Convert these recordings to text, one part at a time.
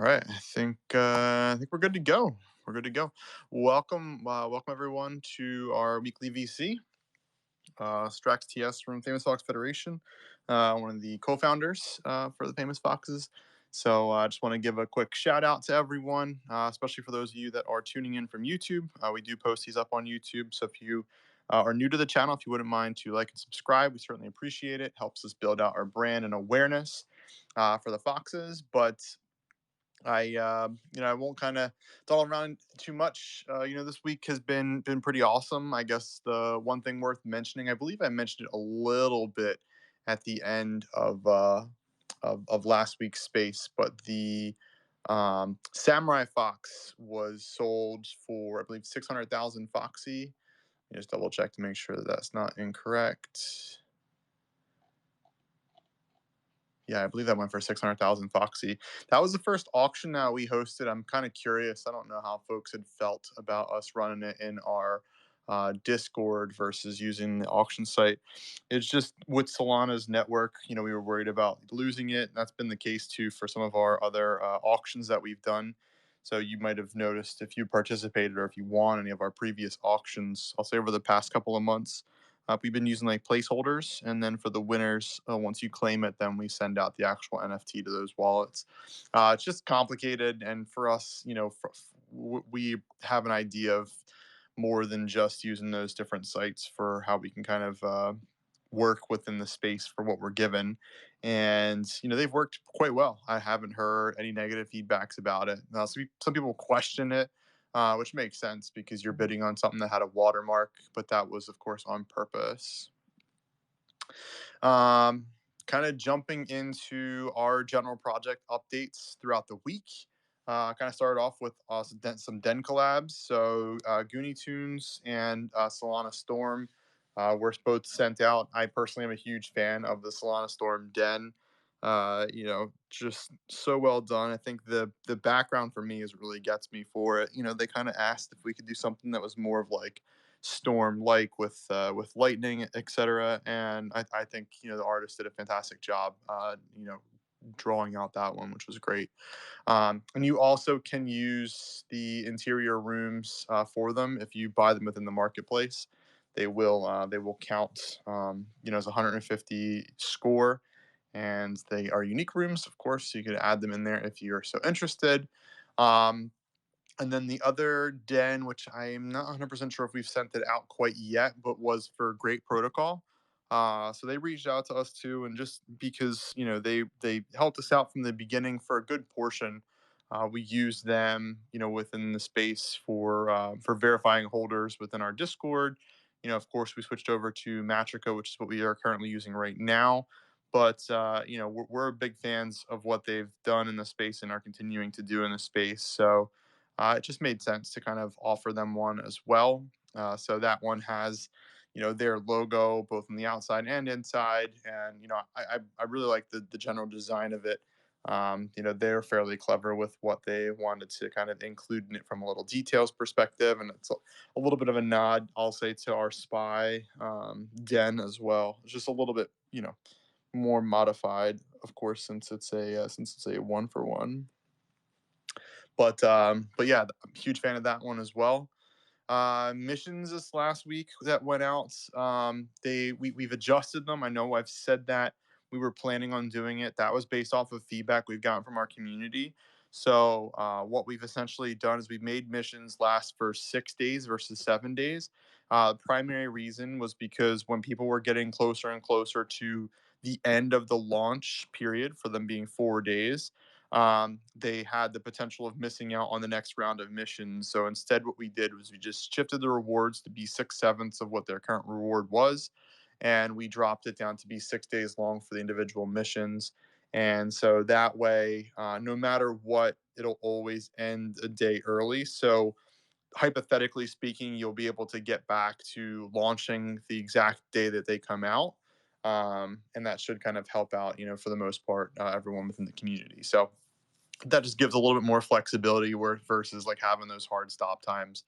All right, I think we're good to go. We're good to go. Welcome everyone to our weekly VC. Strax TS from Famous Fox Federation, one of the co-founders for the Famous Foxes. So I just want to give a quick shout out to everyone, especially for those of you that are tuning in from YouTube. We do post these up on YouTube, so if you are new to the channel, if you wouldn't mind to like and subscribe, we certainly appreciate it. Helps us build out our brand and awareness for the Foxes. But I won't kind of dawdle around too much. This week has been pretty awesome. I guess the one thing worth mentioning, I believe I mentioned it a little bit at the end of last week's space, but the Samurai Fox was sold for, I believe, 600,000 Foxy. Let me just double check to make sure that that's not incorrect. Yeah, I believe that went for 600,000 Foxy. That was the first auction that we hosted. I'm kind of curious. I don't know how folks had felt about us running it in our Discord versus using the auction site. It's just with Solana's network, we were worried about losing it. And that's been the case too for some of our other auctions that we've done. So you might have noticed if you participated or if you won any of our previous auctions, I'll say over the past couple of months, we've been using like placeholders, and then for the winners, once you claim it, then we send out the actual NFT to those wallets. It's just complicated, and for us, we have an idea of more than just using those different sites for how we can kind of work within the space for what we're given. And they've worked quite well. I haven't heard any negative feedbacks about it. Now, some people question it, which makes sense because you're bidding on something that had a watermark, but that was, of course, on purpose. Um, Kind of jumping into our general project updates throughout the week. Kind of started off with some Den collabs. So Goonie Tunes and Solana Storm were both sent out. I personally am a huge fan of the Solana Storm Den. Just so well done. I think the background for me is really gets me for it. They kind of asked if we could do something that was more of like storm like with lightning, etc. And I think the artist did a fantastic job drawing out that one, which was great. And you also can use the interior rooms for them if you buy them within the marketplace. They will count as 150 score, and they are unique rooms, of course, so you could add them in there if you're so interested. um, and then the other den, which I'm not 100% sure if we've sent it out quite yet, but was for Great Protocol. So they reached out to us too, and just because they helped us out from the beginning for a good portion, we used them within the space for verifying holders within our Discord. Of course, we switched over to Matrica, which is what we are currently using right now. But we're big fans of what they've done in the space and are continuing to do in the space. So it just made sense to kind of offer them one as well. So that one has, their logo both on the outside and inside, and I really like the general design of it. They're fairly clever with what they wanted to kind of include in it from a little details perspective, and it's a little bit of a nod, I'll say, to our spy den as well. It's just a little bit, more modified, of course, since it's a one for one. But yeah, I'm a huge fan of that one as well. Missions this last week that went out, we've adjusted them. I know I've said that we were planning on doing it. That was based off of feedback we've gotten from our community. So what we've essentially done is we've made missions last for 6 days versus 7 days. The primary reason was because when people were getting closer and closer to the end of the launch period, for them being 4 days, they had the potential of missing out on the next round of missions. So instead, what we did was we just shifted the rewards to be 6/7 of what their current reward was, and we dropped it down to be 6 days long for the individual missions. And so that way, no matter what, it'll always end a day early. So hypothetically speaking, you'll be able to get back to launching the exact day that they come out. And that should kind of help out, for the most part, everyone within the community. So that just gives a little bit more flexibility versus like having those hard stop times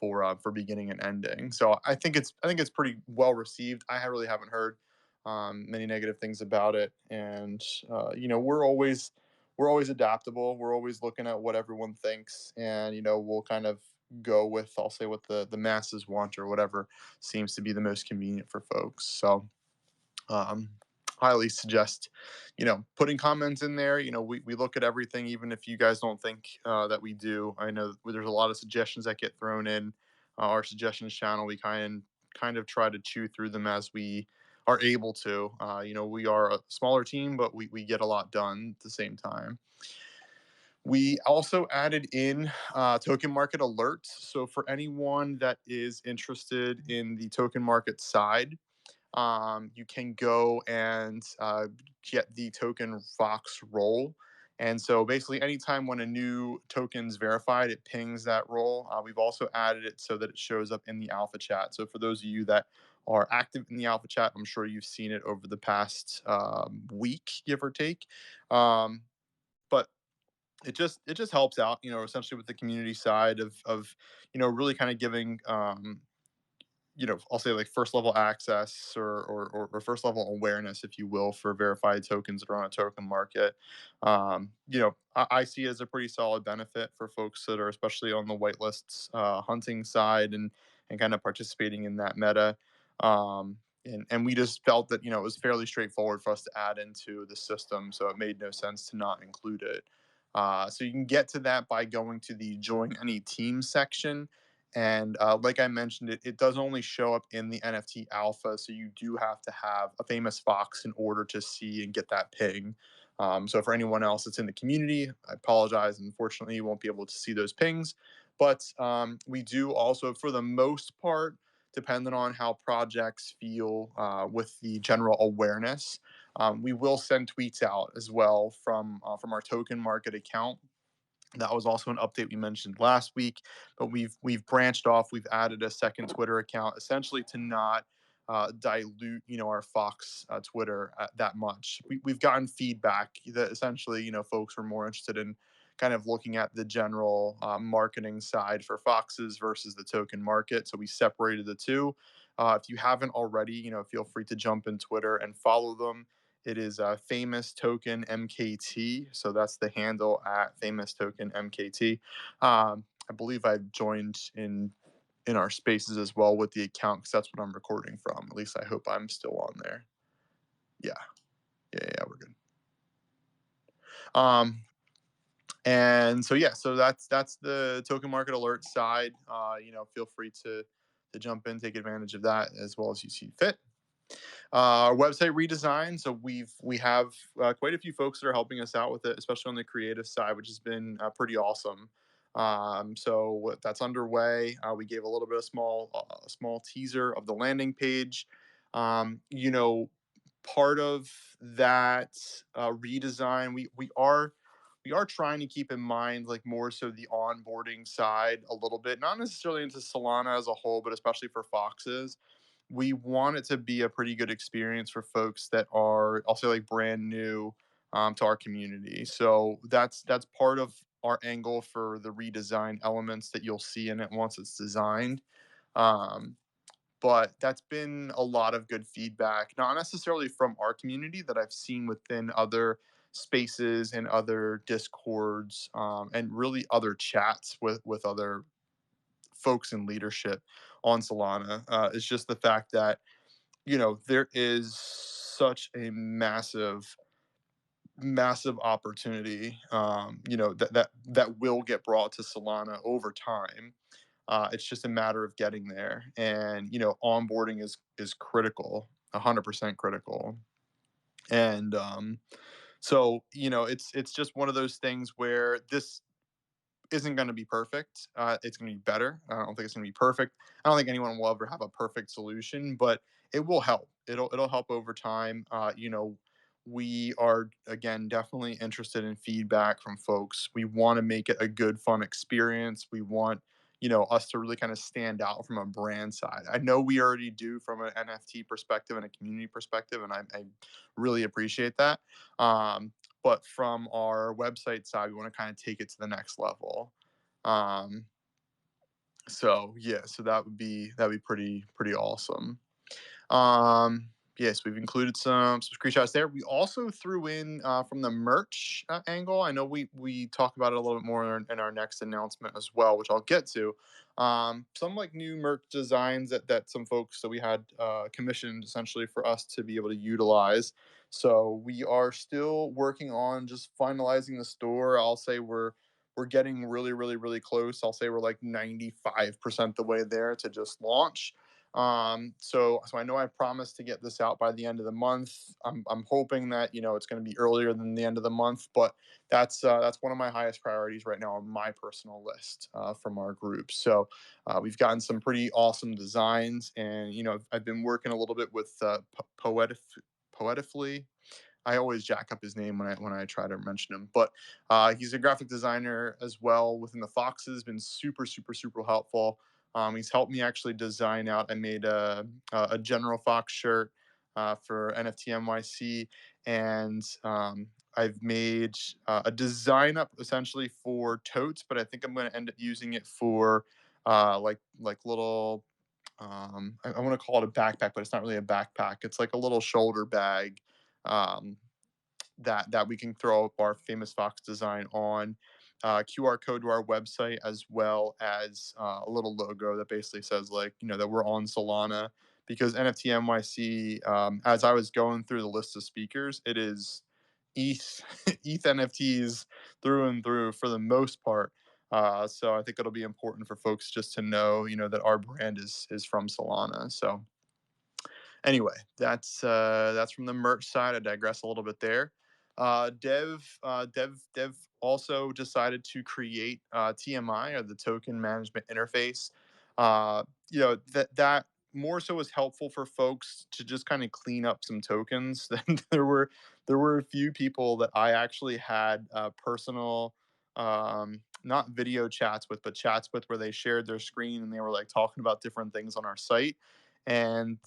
for beginning and ending. So I think it's pretty well received. Really haven't heard many negative things about it, and we're always we're always adaptable. We're always looking at what everyone thinks, and we'll kind of go with, I'll say, what the masses want or whatever seems to be the most convenient for folks. So um, highly suggest, putting comments in there. We look at everything, even if you guys don't think that we do. I know there's a lot of suggestions that get thrown in our suggestions channel. We kind of try to chew through them as we are able to. We are a smaller team, but we get a lot done at the same time. We also added in token market alerts. So for anyone that is interested in the token market side, you can go and get the token Vox roll. And so basically, anytime when a new token's verified, it pings that roll. We've also added it so that it shows up in the alpha chat. So for those of you that are active in the alpha chat, I'm sure you've seen it over the past week, give or take. But it just helps out, essentially with the community side of really kind of giving I'll say like first level access or first level awareness, if you will, for verified tokens that are on a token market. I see it as a pretty solid benefit for folks that are especially on the whitelists hunting side and kind of participating in that meta. And we just felt that it was fairly straightforward for us to add into the system, so it made no sense to not include it. So you can get to that by going to the join any team section, and like I mentioned, it does only show up in the NFT alpha, so you do have to have a famous Fox in order to see and get that ping. So for anyone else that's in the community, I apologize. Unfortunately, you won't be able to see those pings. But we do also, for the most part, depending on how projects feel with the general awareness, we will send tweets out as well from our token market account. That was also an update we mentioned last week, but we've branched off. We've added a second Twitter account, essentially to not dilute, our Fox Twitter that much. We've gotten feedback that essentially, folks were more interested in kind of looking at the general marketing side for Foxes versus the token market. So we separated the two. If you haven't already, feel free to jump in Twitter and follow them. It is famous token MKT. So that's the handle at famous token MKT. I believe I've joined in our spaces as well with the account because that's what I'm recording from. At least I hope I'm still on there. Yeah, yeah, we're good. And so yeah, so that's the token market alert side. Feel free to jump in, take advantage of that as well as you see fit. Our website redesign. So we have quite a few folks that are helping us out with it, especially on the creative side, which has been pretty awesome. So that's underway. We gave a little bit of small teaser of the landing page. Um, you know, Part of that redesign, we are trying to keep in mind like more so the onboarding side a little bit, not necessarily into Solana as a whole, but especially for Foxes. We want it to be a pretty good experience for folks that are also like brand new to our community. So that's part of our angle for the redesign elements that you'll see in it once it's designed. Um, but that's been a lot of good feedback, not necessarily from our community that I've seen within other spaces and other discords, and really other chats with other folks in leadership on Solana. It's just the fact that there is such a massive opportunity, that will get brought to Solana over time. It's just a matter of getting there, and onboarding is critical, 100% critical. And so it's just one of those things where this isn't going to be perfect. It's going to be better. I don't think it's going to be perfect. I don't think anyone will ever have a perfect solution, but it will help. It'll help over time. We are again definitely interested in feedback from folks. We want to make it a good, fun experience. We want us to really kind of stand out from a brand side. I know we already do from an NFT perspective and a community perspective, and I really appreciate that. But from our website side, we want to kind of take it to the next level. Um, so yeah, so that'd be pretty awesome. Um, Yes, we've included some screenshots there. We also threw in from the merch angle. I know we talk about it a little bit more in our next announcement as well, which I'll get to. Some like new merch designs that some folks that we had commissioned essentially for us to be able to utilize. So we are still working on just finalizing the store. I'll say we're getting really close. I'll say we're like 95% the way there to just launch. So I know I promised to get this out by the end of the month. I'm hoping that it's going to be earlier than the end of the month, but that's one of my highest priorities right now on my personal list from our group. So we've gotten some pretty awesome designs, and I've been working a little bit with Poetifully. I always jack up his name when I try to mention him, but he's a graphic designer as well within the Foxes. Been super helpful. He's helped me actually design out. I made a General Fox shirt for NFT NYC, and I've made a design up essentially for totes, but I think I'm going to end up using it for like little. I want to call it a backpack, but it's not really a backpack. It's like a little shoulder bag um, that we can throw up our famous Fox design on. QR code to our website, as well as a little logo that basically says like that we're on Solana, because NFT NYC. As I was going through the list of speakers, it is ETH ETH NFTs through and through for the most part. So I think it'll be important for folks just to know that our brand is from Solana. So anyway, that's from the merch side. I digress a little bit there. Dev also decided to create TMI, or the token management interface. Uh, that more so was helpful for folks to just kind of clean up some tokens. There were a few people that I actually had personal not video chats with, but chats with, where they shared their screen and they were like talking about different things on our site, and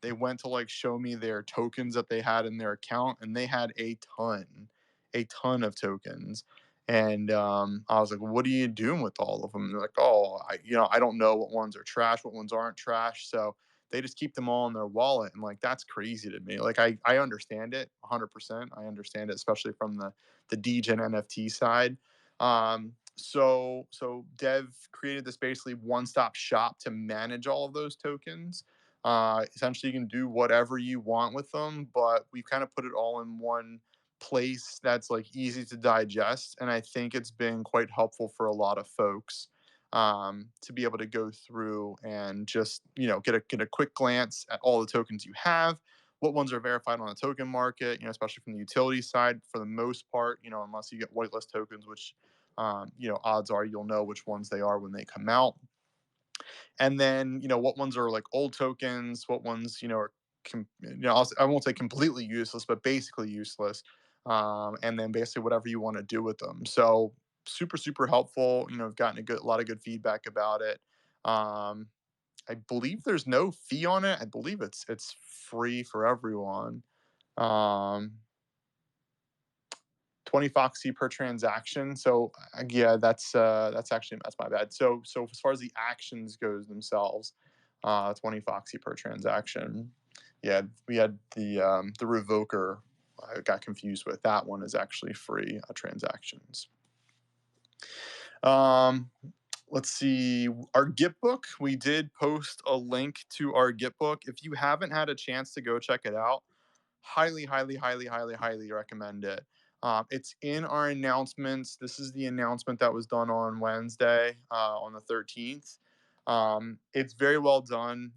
they went to like show me their tokens that they had in their account, and they had a ton of tokens. And I was like, what are you doing with all of them? And they're like, oh, I don't know what ones are trash, what ones aren't trash. So they just keep them all in their wallet. And like, that's crazy to me. Like, I understand it 100%. I understand it, especially from the degen NFT side. So Dev created this basically one-stop shop to manage all of those tokens. Essentially, you can do whatever you want with them, but we kind of put it all in one place that's like easy to digest, and I think it's been quite helpful for a lot of folks to be able to go through and just get a quick glance at all the tokens you have, what ones are verified on the token market, especially from the utility side for the most part, unless you get whitelist tokens, which odds are you'll know which ones they are when they come out. And then what ones are like old tokens, what ones are I won't say completely useless, but basically useless. And then basically whatever you want to do with them. So super helpful. I've gotten a lot of good feedback about it. um, I believe there's no fee on it. I believe it's free for everyone. um, 20 Foxy per transaction. So yeah, that's my bad. So as far as the actions goes themselves, 20 Foxy per transaction. Yeah, we had the revoker. I got confused with that one, is actually free transactions. Um, let's see, our Git book. We did post a link to our Git book. If you haven't had a chance to go check it out, highly recommend it. It's in our announcements. This is the announcement that was done on Wednesday, on the 13th. It's very well done.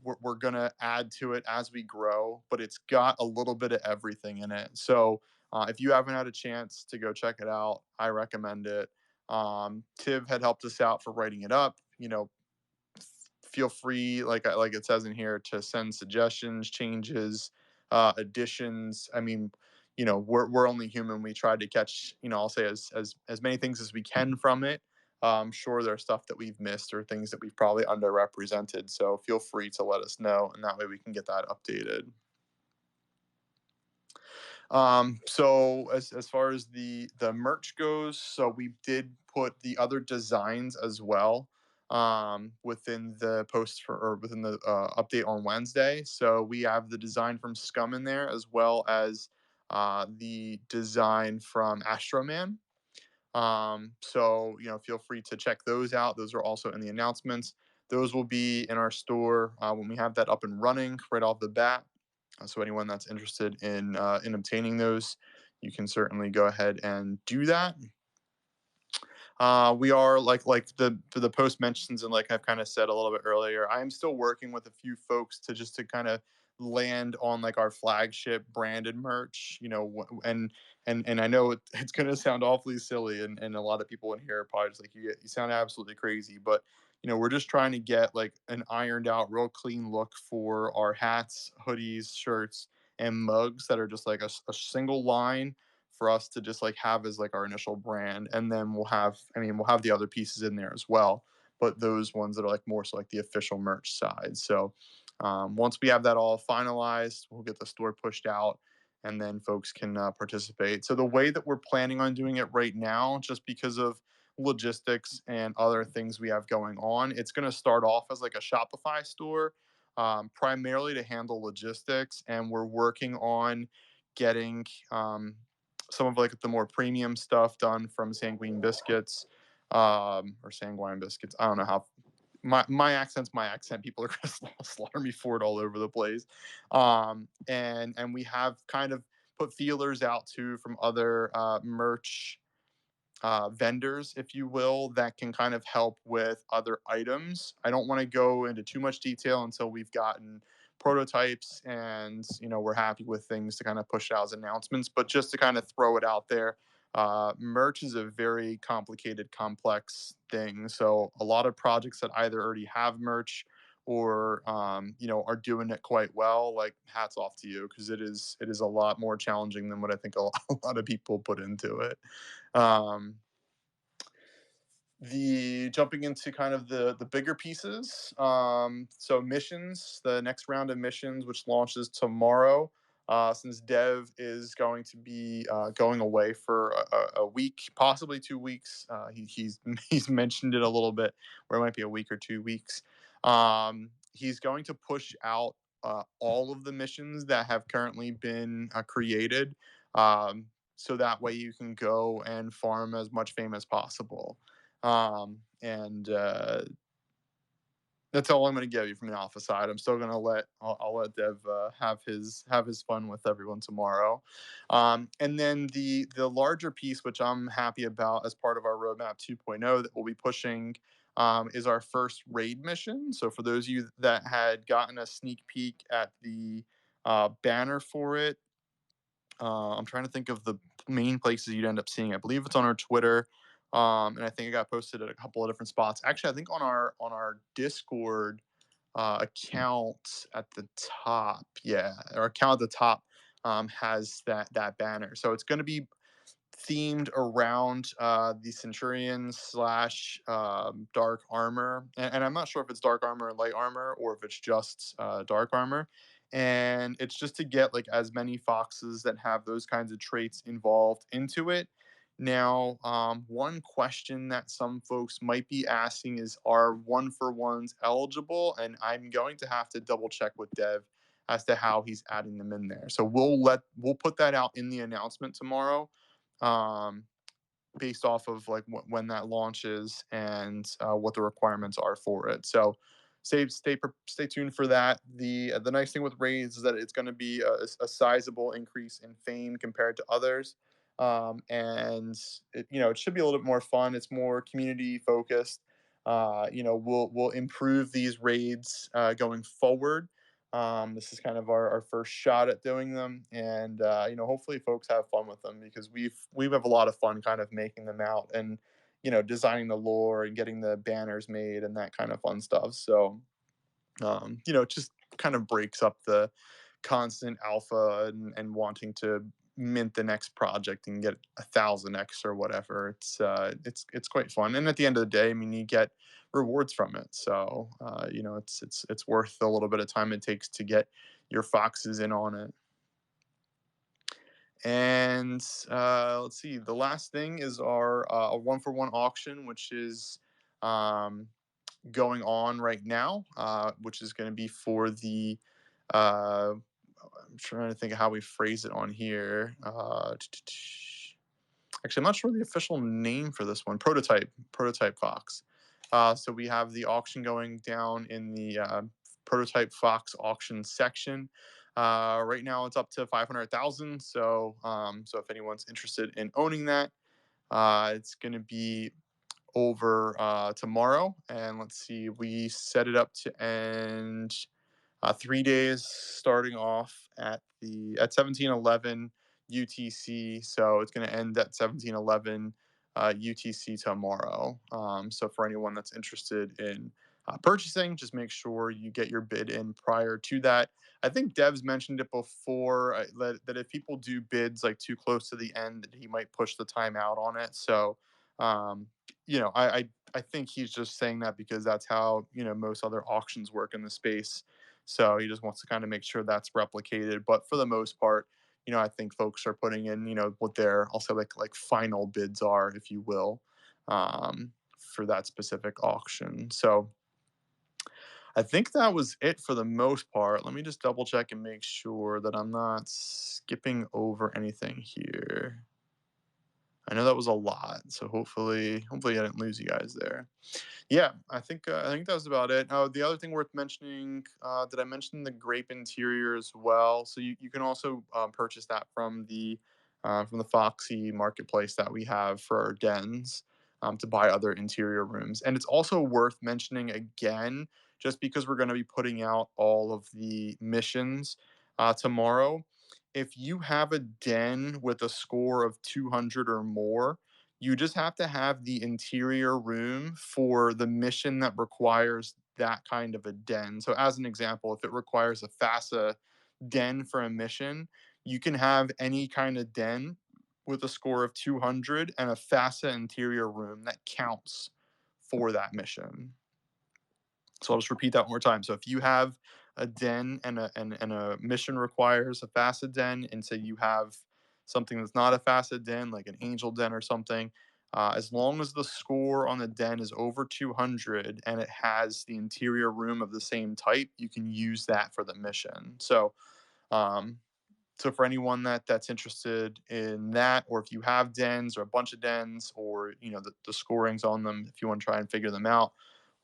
We're gonna add to it as we grow, but it's got a little bit of everything in it. So if you haven't had a chance to go check it out, I recommend it. Tiv had helped us out for writing it up. Feel free, like it says in here, to send suggestions, changes, additions. I mean, we're only human. We try to catch, I'll say as many things as we can from it. Sure, there's stuff that we've missed or things that we've probably underrepresented. So feel free to let us know, and that way we can get that updated. So as far as the merch goes, so we did put the other designs as well. within the post for or within the update on Wednesday. So we have the design from Scum in there, as well as the design from Astroman. So feel free to check those out. Those are also in the announcements. Those will be in our store when we have that up and running right off the bat. So anyone that's interested in obtaining those, you can certainly go ahead and do that. We are like the post mentions, and like I've kind of said a little bit earlier, I am still working with a few folks to kind of land on like our flagship branded merch, and I know it's going to sound awfully silly, and a lot of people in here are probably just like, you sound absolutely crazy, but we're just trying to get like an ironed out, real clean look for our hats, hoodies, shirts, and mugs that are just like a single line for us to just like have as like our initial brand, and then we'll have the other pieces in there as well, but those ones that are like more so like the official merch side. So once we have that all finalized, we'll get the store pushed out, and then folks can participate. So the way that we're planning on doing it right now, just because of logistics and other things we have going on, it's going to start off as like a Shopify store, primarily to handle logistics, and we're working on getting some of like the more premium stuff done from Sanguine Biscuits, or Sanguine Biscuits. I don't know how my accent's my accent. People are gonna slaughter me for it all over the place. And we have kind of put feelers out too from other merch vendors, if you will, that can kind of help with other items. I don't want to go into too much detail until we've gotten prototypes and we're happy with things to kind of push out as announcements. But just to kind of throw it out there, merch is a very complicated, complex thing. So a lot of projects that either already have merch or are doing it quite well, like hats off to you, because it is a lot more challenging than what I think a lot of people put into it. um, the Jumping into kind of the bigger pieces. So missions, the next round of missions, which launches tomorrow. Since Dev is going to be going away for a week, possibly 2 weeks. He's he's mentioned it a little bit, where it might be a week or 2 weeks. He's going to push out all of the missions that have currently been created, so that way you can go and farm as much fame as possible. And That's all I'm going to give you from the alpha side. I'm still going to I'll let Dev have his fun with everyone tomorrow. And then the larger piece, which I'm happy about as part of our roadmap 2.0 that we'll be pushing, is our first raid mission. So for those of you that had gotten a sneak peek at the banner for it, I'm trying to think of the main places you'd end up seeing. I believe it's on our Twitter, and I think it got posted at a couple of different spots. Actually, I think on our Discord account at the top. Yeah, our account at the top has that banner. So it's going to be themed around the Centurion slash dark armor, and I'm not sure if it's dark armor or light armor, or if it's just dark armor. And it's just to get like as many foxes that have those kinds of traits involved into it. Now, one question that some folks might be asking is, are 1-for-1s eligible? And I'm going to have to double check with Dev as to how he's adding them in there. So we'll put that out in the announcement tomorrow, um, based off of like when that launches, and what the requirements are for it. So stay tuned for that. The nice thing with raids is that it's going to be a sizable increase in fame compared to others, and it should be a little bit more fun. It's more community focused. We'll improve these raids going forward. This is kind of our first shot at doing them, and hopefully folks have fun with them, because we have a lot of fun kind of making them out, and designing the lore and getting the banners made and that kind of fun stuff. So it just kind of breaks up the constant alpha and wanting to mint the next project and get 1,000x or whatever. It's quite fun, and at the end of the day, I mean, you get rewards from it. So it's worth the little bit of time it takes to get your foxes in on it. And let's see, the last thing is our 1-for-1 auction, which is um, going on right now, which is going to be for the. Uh, I'm trying to think of how we phrase it on here. Actually, I'm not sure the official name for this one. Prototype Fox. So we have the auction going down in the Prototype Fox auction section. Right now, it's up to 500,000. So if anyone's interested in owning that, it's going to be over tomorrow. And let's see, we set it up to end 3 days, starting off at 1711 UTC. So it's going to end at 1711 UTC tomorrow. So for anyone that's interested in purchasing, just make sure you get your bid in prior to that. I think Dev's mentioned it before, that if people do bids like too close to the end, that he might push the time out on it. So um, I think he's just saying that because that's how most other auctions work in the space. So he just wants to kind of make sure that's replicated. But for the most part, I think folks are putting in, what their, I'll say, like final bids are, if you will, for that specific auction. So I think that was it for the most part. Let me just double check and make sure that I'm not skipping over anything here. I know that was a lot, so hopefully I didn't lose you guys there. Yeah, I think that was about it. Oh, the other thing worth mentioning, did I mention the grape interior as well? So you can also purchase that from the Foxy marketplace that we have for our dens, to buy other interior rooms. And it's also worth mentioning again, just because we're going to be putting out all of the missions tomorrow. If you have a den with a score of 200 or more, you just have to have the interior room for the mission that requires that kind of a den. So, as an example, if it requires a FASA den for a mission, you can have any kind of den with a score of 200 and a FASA interior room that counts for that mission. So I'll just repeat that one more time. So if you have a den and a mission requires a facet den, and say you have something that's not a facet den, like an angel den or something, as long as the score on the den is over 200 and it has the interior room of the same type, you can use that for the mission. Um, so for anyone that's interested in that, or if you have dens or a bunch of dens, or the scorings on them, if you want to try and figure them out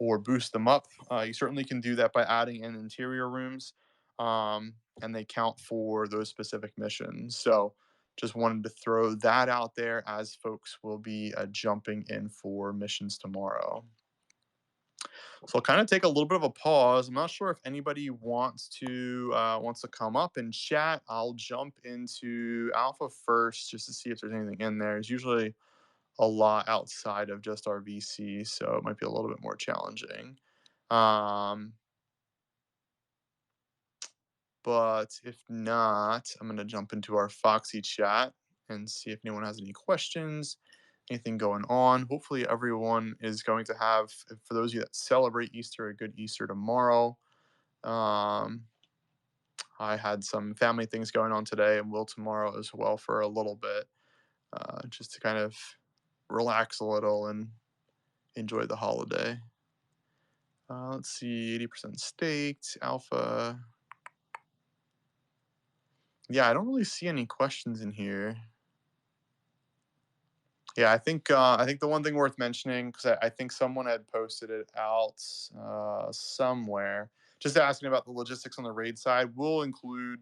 or boost them up, you certainly can do that by adding in interior rooms, and they count for those specific missions. So just wanted to throw that out there, as folks will be jumping in for missions tomorrow. So I'll kind of take a little bit of a pause. I'm not sure if anybody wants to come up and chat. I'll jump into Alpha first just to see if there's anything in there. There's usually a lot outside of just our VC, so it might be a little bit more challenging. Um, but if not, I'm going to jump into our Foxy chat and see if anyone has any questions, anything going on. Hopefully, everyone is going to have, for those of you that celebrate Easter, a good Easter tomorrow. Um, I had some family things going on today and will tomorrow as well for a little bit, just to kind of relax a little and enjoy the holiday. Let's see, 80% staked, alpha. Yeah, I don't really see any questions in here. Yeah, I think the one thing worth mentioning, because I think someone had posted it out somewhere, just asking about the logistics on the raid side. We'll include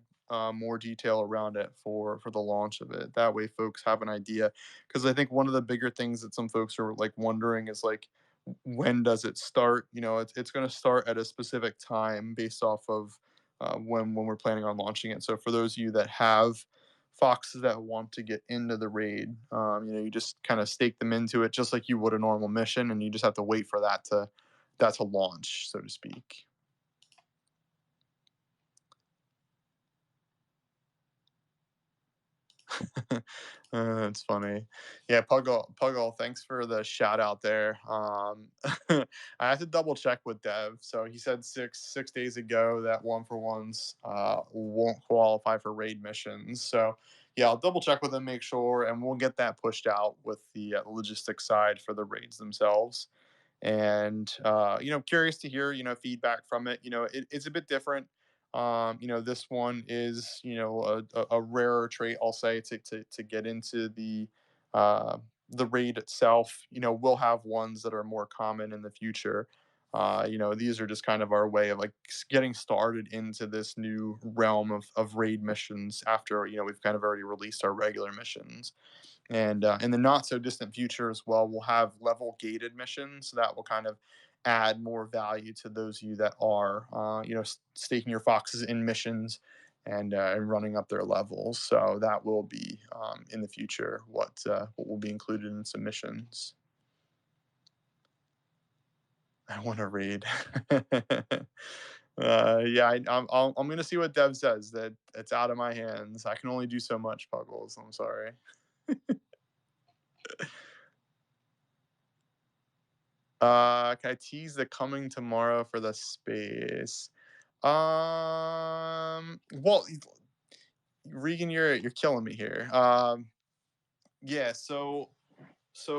more detail around it for the launch of it. That way, folks have an idea. Because I think one of the bigger things that some folks are like wondering is like, when does it start? It's going to start at a specific time based off of when we're planning on launching it. So for those of you that have foxes that want to get into the raid, you just kind of stake them into it just like you would a normal mission, and you just have to wait for that to launch, so to speak. That's funny. Yeah, Puggle, thanks for the shout out there. I have to double check with Dev. So he said six days ago that one for ones won't qualify for raid missions. So yeah, I'll double check with him, make sure, and we'll get that pushed out with the logistics side for the raids themselves. and curious to hear feedback from it. It's a bit different. This one is a rarer trait, I'll say, to get into uh, the raid itself. We'll have ones that are more common in the future. These are just kind of our way of like getting started into this new realm of raid missions after we've kind of already released our regular missions. And in the not so distant future as well, we'll have level gated missions that will kind of add more value to those of you that are, staking your foxes in missions and running up their levels. So that will be in the future what will be included in submissions. I want to read. Yeah, I'm gonna see what Dev says. That it's out of my hands. I can only do so much, Puggles. I'm sorry. Can I tease the coming tomorrow for the space? Well, Regan, you're killing me here. Yeah, so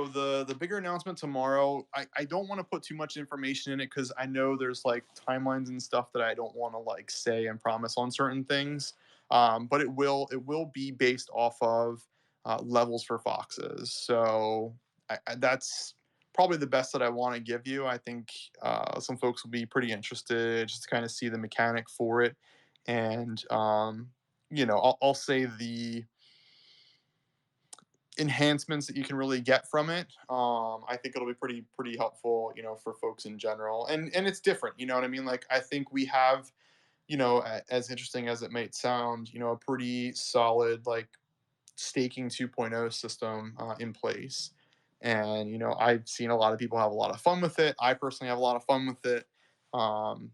the bigger announcement tomorrow, I don't want to put too much information in it because I know there's like timelines and stuff that I don't want to like say and promise on certain things. But it will be based off of levels for foxes. So that's probably the best that I want to give you. I think some folks will be pretty interested just to kind of see the mechanic for it, and I'll say the enhancements that you can really get from it. I think it'll be pretty helpful, for folks in general. And it's different, you know what I mean? Like I think we have, as interesting as it might sound, a pretty solid like staking 2.0 system in place. And I've seen a lot of people have a lot of fun with it. I personally have a lot of fun with it. Um,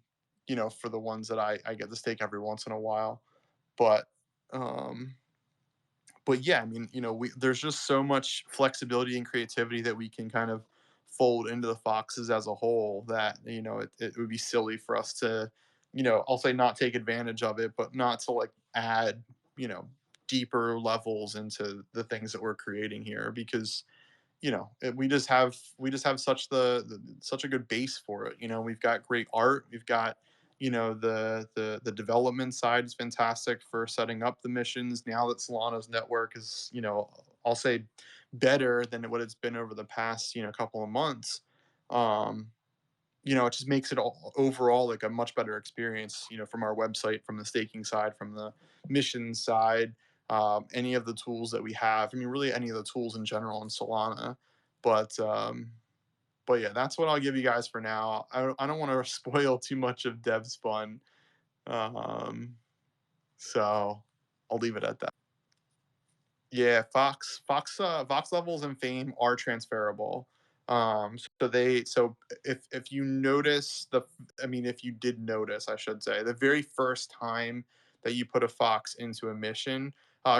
for the ones that I get to stake every once in a while. But um but yeah, I mean, there's just so much flexibility and creativity that we can kind of fold into the foxes as a whole that it would be silly for us to, I'll say not take advantage of it, but not to like add, you know, deeper levels into the things that we're creating here because we just have such a good base for it. We've got great art. We've got the development side is fantastic for setting up the missions. Now that Solana's network is I'll say better than what it's been over the past couple of months. Um, it just makes it all, overall like a much better experience. From our website, from the staking side, from the mission side, any of the tools that we have. I mean, really any of the tools in general in Solana. But but yeah, that's what I'll give you guys for now. I don't want to spoil too much of Dev's fun, um, so I'll leave it at that. Yeah, Vox levels and fame are transferable. So if you notice I mean, if you did notice, I should say, the very first time that you put a Fox into a mission,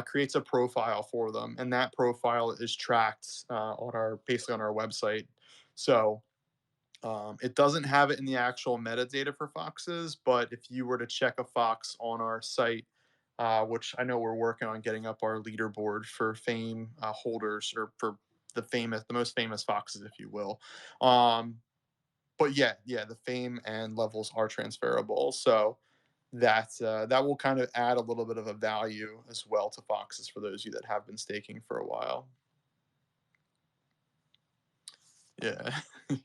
creates a profile for them, and that profile is tracked on our basically on our website. So it doesn't have it in the actual metadata for foxes, but if you were to check a fox on our site, which I know we're working on getting up our leaderboard for fame holders or for the most famous foxes, if you will. Um, but yeah, the fame and levels are transferable, so that will kind of add a little bit of a value as well to foxes for those of you that have been staking for a while. Yeah,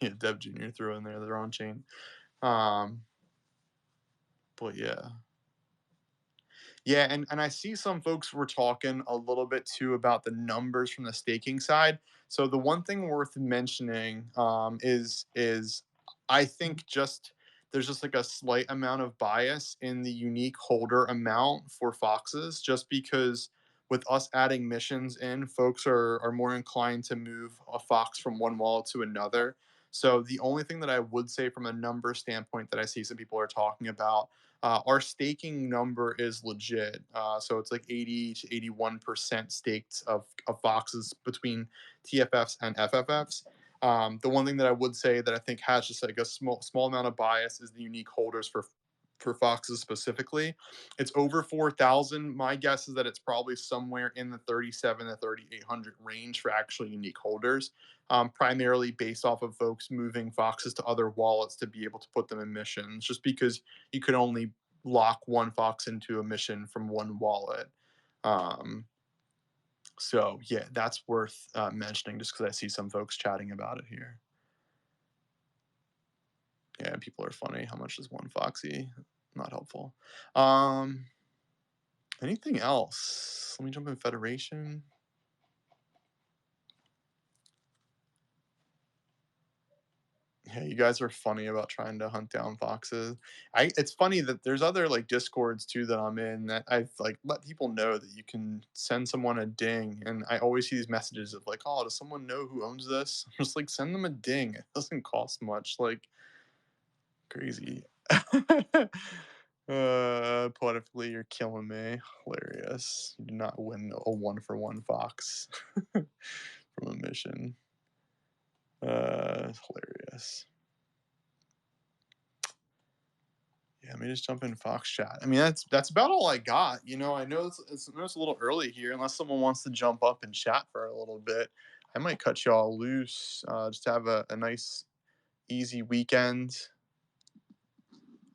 yeah, Dev Jr. threw in there their own chain. Um, but yeah. Yeah, and I see some folks were talking a little bit too about the numbers from the staking side. So the one thing worth mentioning is I think just there's just like a slight amount of bias in the unique holder amount for foxes, just because with us adding missions in, folks are more inclined to move a fox from one wallet to another. So the only thing that I would say from a number standpoint that I see some people are talking about, our staking number is legit. So it's like 80 to 81% staked of boxes between TFFs and FFFs. The one thing that I would say that I think has just like a small amount of bias is the unique holders for for foxes specifically. It's over 4,000. My guess is that it's probably somewhere in the 37 to 3,800 range for actually unique holders, primarily based off of folks moving foxes to other wallets to be able to put them in missions, just because you could only lock one fox into a mission from one wallet. Um, so yeah, that's worth mentioning just because I see some folks chatting about it here. Yeah, people are funny. How much is one foxy? Not helpful. Um, Anything else? Let me jump in Federation. Yeah, you guys are funny about trying to hunt down foxes. It's funny that there's other like discords too that I'm in that I've like let people know that you can send someone a ding, and I always see these messages of like, oh, does someone know who owns this? I'm just like, send them a ding. It doesn't cost much. Like crazy. Poetically, you're killing me. Hilarious. You do not win a one for one fox from a mission. Hilarious. Yeah, let me just jump in Fox chat. I mean, that's about all I got. I know I know it's a little early here. Unless someone wants to jump up and chat for a little bit, I might cut y'all loose. Just to have a nice, easy weekend.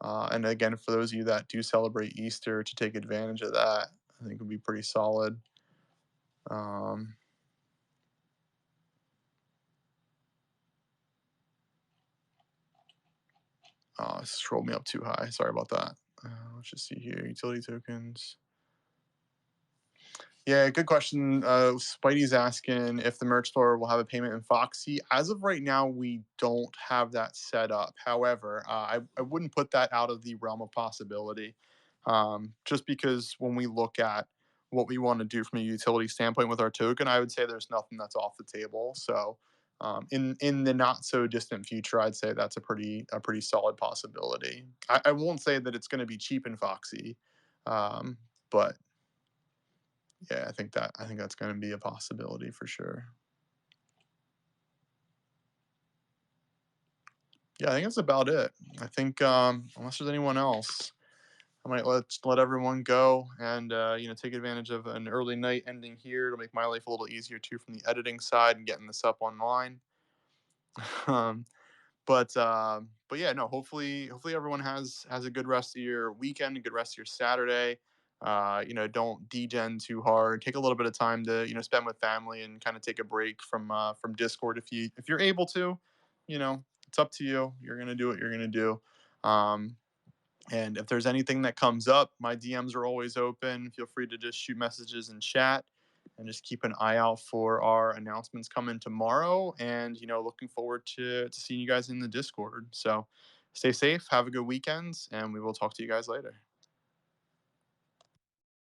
And again, for those of you that do celebrate Easter, to take advantage of that, I think would be pretty solid. Um, Scroll me up too high. Sorry about that. Let's just see here. Utility tokens. Yeah, good question. Spidey's asking if the merch store will have a payment in Foxy. As of right now, we don't have that set up. However, I wouldn't put that out of the realm of possibility, just because when we look at what we want to do from a utility standpoint with our token, I would say there's nothing that's off the table. So, in the not so distant future, I'd say that's a pretty solid possibility. I won't say that it's going to be cheap in Foxy, but yeah, I think that's going to be a possibility for sure. Yeah, I think that's about it. I think unless there's anyone else, I might let everyone go and take advantage of an early night ending here. It'll make my life a little easier too from the editing side and getting this up online. um, but yeah, no. Hopefully everyone has a good rest of your weekend, a good rest of your Saturday. Don't degen too hard. Take a little bit of time to spend with family and kind of take a break from Discord if you're able to. It's up to you. You're gonna do what you're gonna do. Um, and if there's anything that comes up, my DMs are always open. Feel free to just shoot messages in chat and just keep an eye out for our announcements coming tomorrow. And, looking forward to seeing you guys in the Discord. So stay safe, have a good weekend, and we will talk to you guys later.